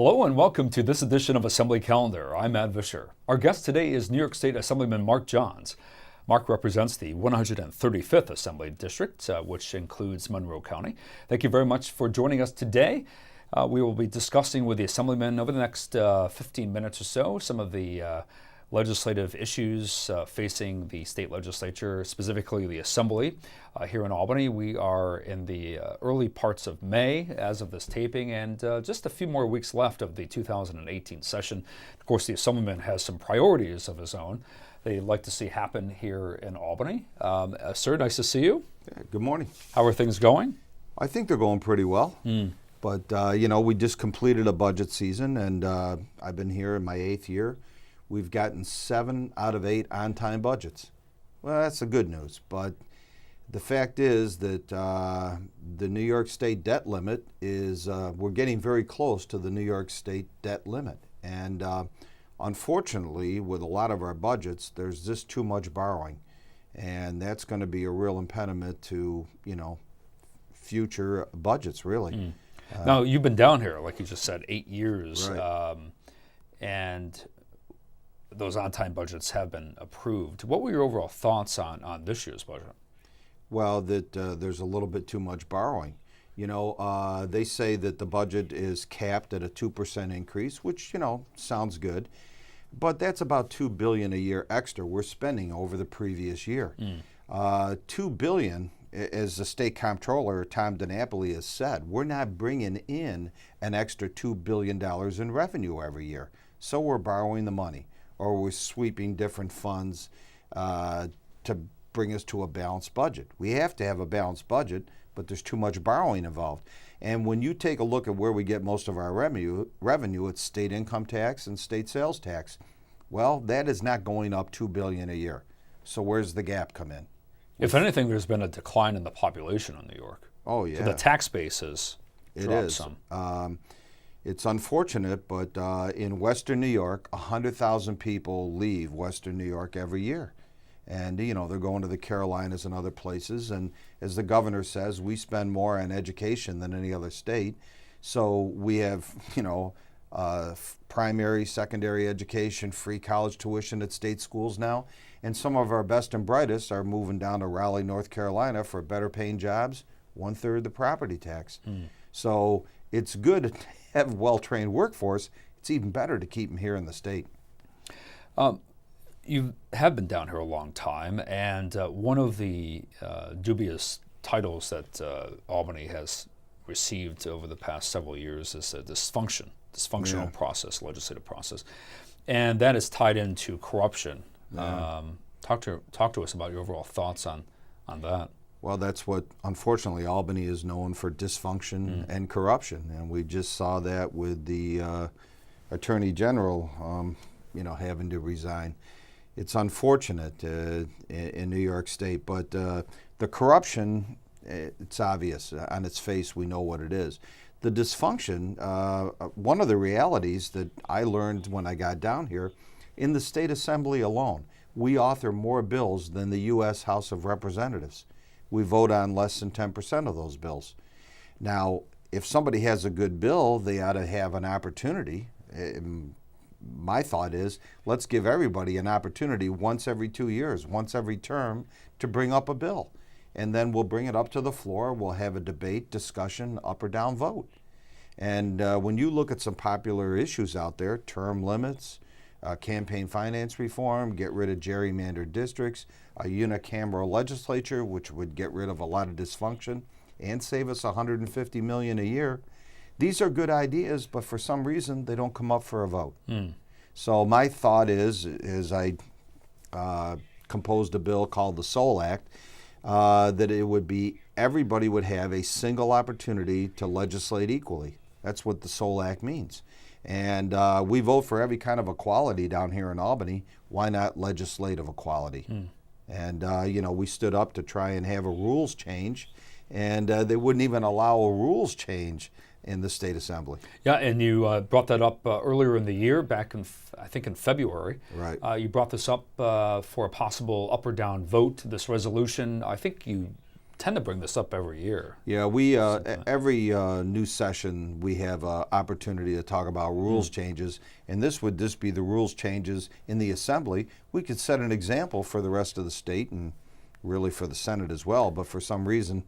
Hello and welcome to this edition of Assembly Calendar. I'm Matt Vischer. Our guest today is New York State Assemblyman Mark Johns. Mark represents the 135th Assembly District, which includes Monroe County. Thank you very much for joining us today. We will be discussing with the Assemblyman over the next 15 minutes or so some of the legislative issues facing the state legislature, specifically the Assembly. Here in Albany, we are in the early parts of May as of this taping, and just a few more weeks left of the 2018 session. Of course, the Assemblyman has some priorities of his own they'd like to see happen here in Albany. Sir, nice to see you. Good morning. How are things going? I think they're going pretty well. But, we just completed a budget season, and I've been here in my 8th year. We've gotten 7 out of 8 on-time budgets. Well, that's the good news. But the fact is that the New York State debt limit is, we're getting very close to the New York State debt limit. And unfortunately, with a lot of our budgets, there's just too much borrowing. And that's going to be a real impediment to, future budgets, really. Now, you've been down here, like you just said, 8 years. Right. And those on-time budgets have been approved. What were your overall thoughts on this year's budget? Well, that there's a little bit too much borrowing. They say that the budget is capped at a 2% increase, which, sounds good. But that's about $2 billion a year extra we're spending over the previous year. $2 billion, as the state comptroller, Tom DiNapoli, has said, we're not bringing in an extra $2 billion in revenue every year. So we're borrowing the money, or we're sweeping different funds to bring us to a balanced budget. We have to have a balanced budget, but there's too much borrowing involved. And when you take a look at where we get most of our revenue, it's state income tax and state sales tax. Well, that is not going up $2 billion a year. So where's the gap come in? If anything, there's been a decline in the population in New York. Oh, yeah. So the tax base has dropped some. It's unfortunate, but in Western New York, 100,000 people leave Western New York every year. And, they're going to the Carolinas and other places. And as the governor says, we spend more on education than any other state. So we have, primary, secondary education, free college tuition at state schools now. And some of our best and brightest are moving down to Raleigh, North Carolina for better paying jobs, 1/3 the property tax. So it's good to have a well-trained workforce. It's even better to keep them here in the state. You have been down here a long time, and one of the dubious titles that Albany has received over the past several years is a dysfunctional process, legislative process, and that is tied into corruption. Talk to us about your overall thoughts on that. Well, that's what, unfortunately, Albany is known for, dysfunction and corruption. And we just saw that with the Attorney General, having to resign. It's unfortunate in New York State, but the corruption, it's obvious. On its face, we know what it is. The dysfunction, one of the realities that I learned when I got down here, in the state assembly alone, we author more bills than the U.S. House of Representatives. We vote on less than 10% of those bills. Now, if somebody has a good bill, they ought to have an opportunity. My thought is, let's give everybody an opportunity once every 2 years, once every term, to bring up a bill. And then we'll bring it up to the floor, we'll have a debate, discussion, up or down vote. And when you look at some popular issues out there, term limits, campaign finance reform, get rid of gerrymandered districts, a unicameral legislature, which would get rid of a lot of dysfunction and save us $150 million a year. These are good ideas, but for some reason, they don't come up for a vote. So my thought is I composed a bill called the SOUL Act, that it would be, everybody would have a single opportunity to legislate equally. That's what the SOUL Act means. And we vote for every kind of equality down here in Albany. Why not legislative equality? And, we stood up to try and have a rules change, and they wouldn't even allow a rules change in the state assembly. Yeah, and you brought that up earlier in the year, back in, I think in February. Right. You brought this up for a possible up or down vote, this resolution. I think you tend to bring this up every year. Yeah, we every new session we have an opportunity to talk about rules changes, and this would just be the rules changes in the Assembly. We could set an example for the rest of the state and really for the Senate as well, but for some reason,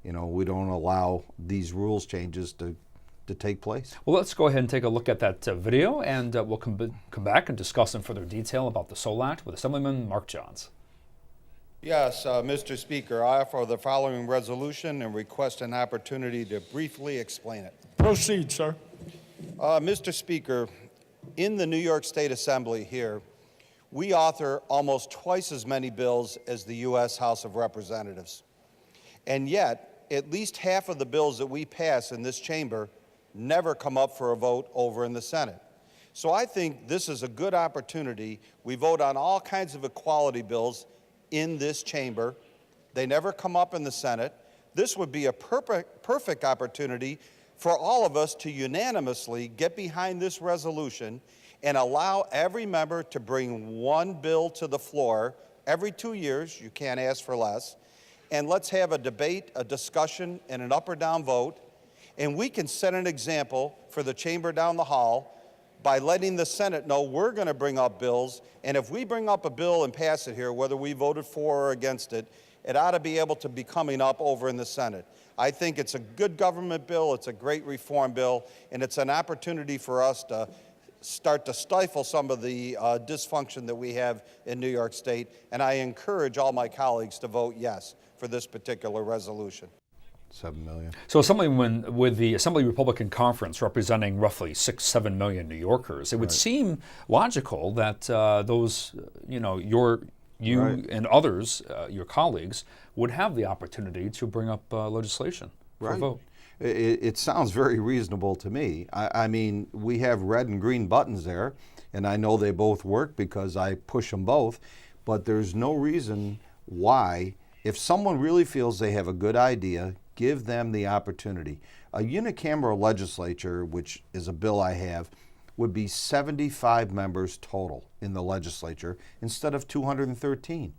you know, we don't allow these rules changes to take place. Well, let's go ahead and take a look at that video, and we'll come back and discuss in further detail about the SOL Act with Assemblyman Mark Johns. Yes, Mr. Speaker, I offer the following resolution and request an opportunity to briefly explain it. Proceed, sir. Mr. Speaker, in the New York State Assembly here, we author almost twice as many bills as the U.S. House of Representatives. And yet, at least half of the bills that we pass in this chamber never come up for a vote over in the Senate. So I think this is a good opportunity. We vote on all kinds of equality bills in this chamber. They never come up in the Senate. This would be a perfect opportunity for all of us to unanimously get behind this resolution and allow every member to bring one bill to the floor every 2 years. You can't ask for less. And let's have a debate, a discussion, and an up or down vote. And we can set an example for the chamber down the hall by letting the Senate know we're going to bring up bills, and if we bring up a bill and pass it here, whether we voted for or against it, it ought to be able to be coming up over in the Senate. I think it's a good government bill, it's a great reform bill, and it's an opportunity for us to start to stifle some of the dysfunction that we have in New York State, and I encourage all my colleagues to vote yes for this particular resolution. 7 million. So Assemblyman, with the Assembly Republican Conference representing roughly 6-7 million New Yorkers, it would seem logical that those, you know, you and others, your colleagues, would have the opportunity to bring up legislation for a vote. It sounds very reasonable to me. I mean, we have red and green buttons there, and I know they both work because I push them both, but there's no reason why, if someone really feels they have a good idea, give them the opportunity. A unicameral legislature, which is a bill I have, would be 75 members total in the legislature instead of 213.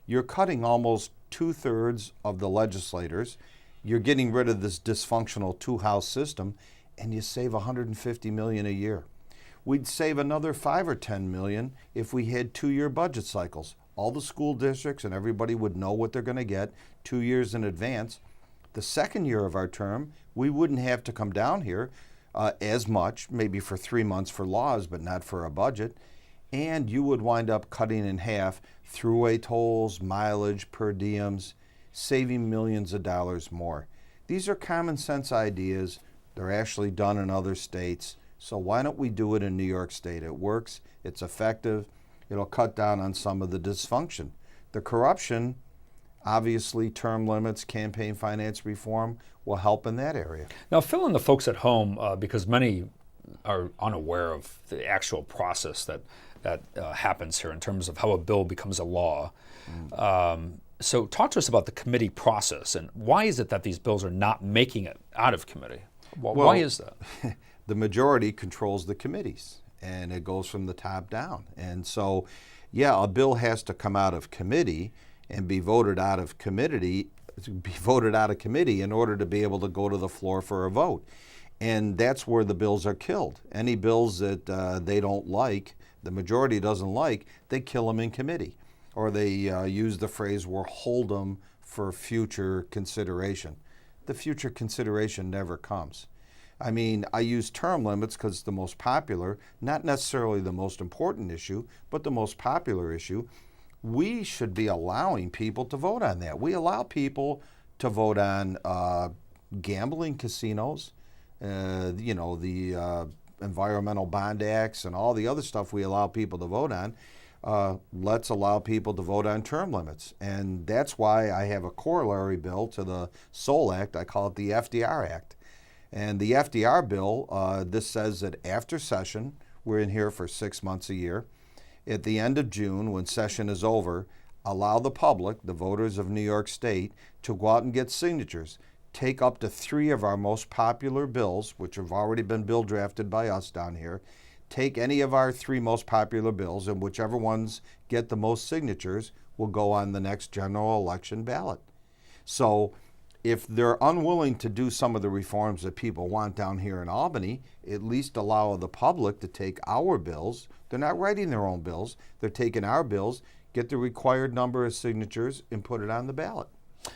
You're cutting almost 2/3 of the legislators. You're getting rid of this dysfunctional two-house system, and you save $150 million a year. We'd save another $5 or $10 million if we had 2-year budget cycles. All the school districts and everybody would know what they're going to get 2 years in advance. The second year of our term, we wouldn't have to come down here as much, maybe for 3 months for laws, but not for a budget. And you would wind up cutting in half throughway tolls, mileage, per diems, saving millions of dollars more. These are common sense ideas. They're actually done in other states. So why don't we do it in New York State? It works. It's effective. It'll cut down on some of the dysfunction. The corruption, obviously, term limits, campaign finance reform will help in that area. Now, fill in the folks at home, because many are unaware of the actual process that happens here in terms of how a bill becomes a law. So talk to us about the committee process, and why is it that these bills are not making it out of committee? Why is that? The majority controls the committees, and it goes from the top down. And so, yeah, a bill has to come out of committee and be voted out of committee in order to be able to go to the floor for a vote. And that's where the bills are killed. Any bills that they don't like, the majority doesn't like, they kill them in committee. Or they use the phrase, we'll hold them for future consideration. The future consideration never comes. I mean, I use term limits because it's the most popular, not necessarily the most important issue, but the most popular issue. We should be allowing people to vote on that. We allow people to vote on gambling casinos, you know, the environmental bond acts and all the other stuff we allow people to vote on. Let's allow people to vote on term limits. And that's why I have a corollary bill to the SOL Act. I call it the FDR Act. And the FDR bill, this says that after session, we're in here for 6 months a year. At the end of June, when session is over, allow the public, the voters of New York State, to go out and get signatures. Take up to 3 of our most popular bills, which have already been bill drafted by us down here. Take any of our 3 most popular bills, and whichever ones get the most signatures will go on the next general election ballot. So if they're unwilling to do some of the reforms that people want down here in Albany, at least allow the public to take our bills. They're not writing their own bills. They're taking our bills, get the required number of signatures, and put it on the ballot.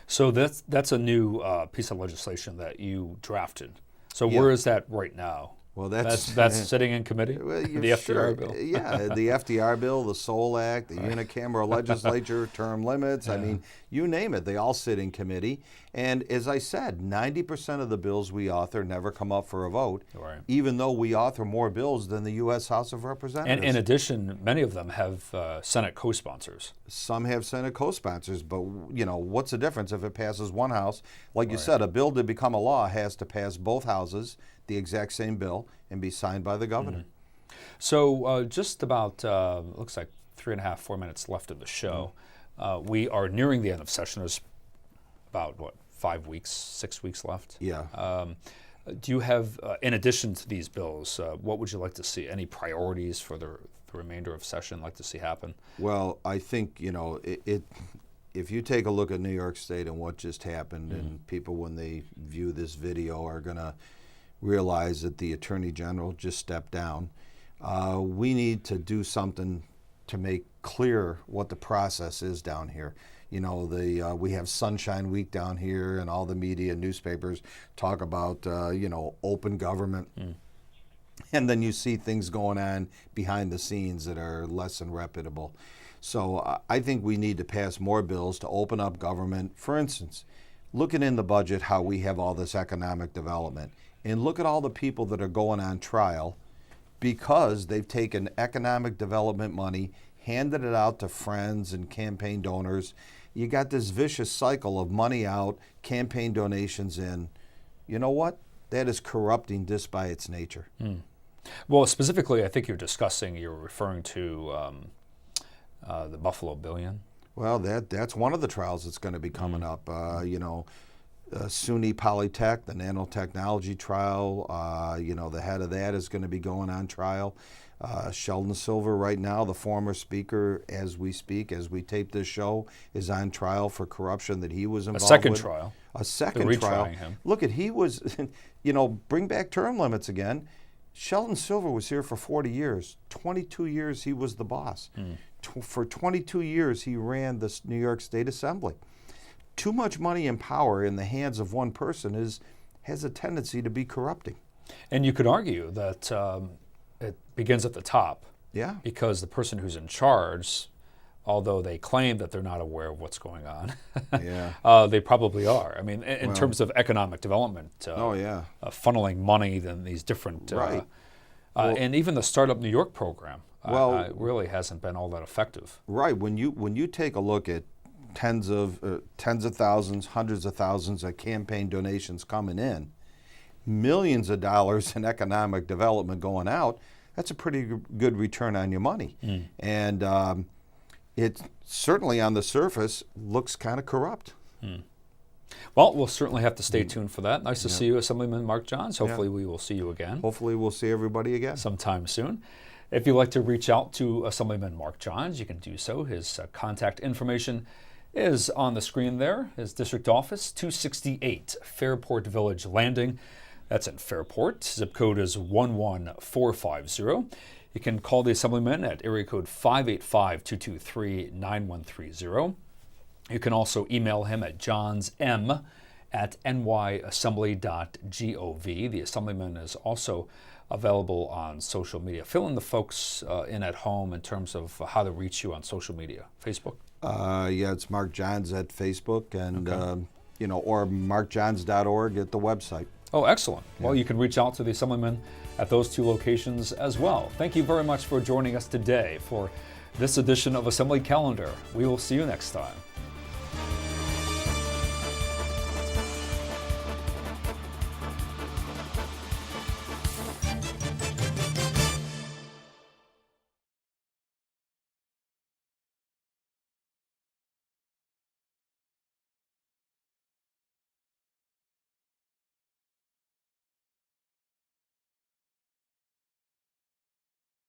So that's a new piece of legislation that you drafted. So Yeah. where is that right now? Well, That's sitting in committee? Well, The FDR bill? Yeah, the FDR bill, the SOL Act, the unicameral legislature, term limits. I mean, you name it. They all sit in committee. And as I said, 90% of the bills we author never come up for a vote, Right. even though we author more bills than the U.S. House of Representatives. And in addition, many of them have Senate co-sponsors. Some have Senate co-sponsors, but what's the difference if it passes one house? Like you said, a bill to become a law has to pass both houses, the exact same bill, and be signed by the governor. So just about, looks like 3.5, 4 minutes left of the show. We are nearing the end of session. There's about, 5 weeks, 6 weeks left? Yeah. Do you have, in addition to these bills, what would you like to see? Any priorities for the remainder of session like to see happen? Well, I think, if you take a look at New York State and what just happened, and people when they view this video are going to realize that the Attorney General just stepped down, we need to do something to make clear what the process is down here. We have Sunshine Week down here, and all the media and newspapers talk about, open government. And then you see things going on behind the scenes that are less than reputable. So I think we need to pass more bills to open up government. For instance, looking in the budget how we have all this economic development, and look at all the people that are going on trial because they've taken economic development money, handed it out to friends and campaign donors. You got this vicious cycle of money out, campaign donations in. You know what? That is corrupting just by its nature. Well, specifically, I think you're referring to the Buffalo Billion. Well, that's one of the trials that's going to be coming up. SUNY Polytech, the nanotechnology trial, the head of that is going to be going on trial. Sheldon Silver right now, the former speaker, as we speak, as we tape this show, is on trial for corruption that he was involved with. A second trial. A second They're trial. retrying him. Look, he was, bring back term limits again. Sheldon Silver was here for 40 years. 22 years he was the boss. For 22 years he ran the New York State Assembly. Too much money and power in the hands of one person has a tendency to be corrupting. And you could argue that it begins at the top. Yeah. Because the person who's in charge, although they claim that they're not aware of what's going on, they probably are. I mean, in terms of economic development, funneling money in these different, and even the Startup New York program, really hasn't been all that effective. Right. When you take a look at tens of thousands, hundreds of thousands of campaign donations coming in, millions of dollars in economic development going out, that's a pretty good return on your money. And it certainly on the surface looks kind of corrupt. Well, we'll certainly have to stay tuned for that. Nice to see you, Assemblyman Mark Johns. Hopefully we will see you again. Hopefully we'll see everybody again. Sometime soon. If you'd like to reach out to Assemblyman Mark Johns, you can do so. His contact information is on the screen there. His district office, 268 Fairport Village Landing. That's in Fairport. Zip code is 11450. You can call the Assemblyman at area code 585-223-9130. You can also email him at johnsm@nyassembly.gov. The Assemblyman is also available on social media. Fill in the folks in at home in terms of how to reach you on social media. Facebook? It's Mark Johns at Facebook, and or markjohns.org at the website. Oh, excellent. Well, you can reach out to the Assemblyman at those two locations as well. Thank you very much for joining us today for this edition of Assembly Calendar. We will see you next time.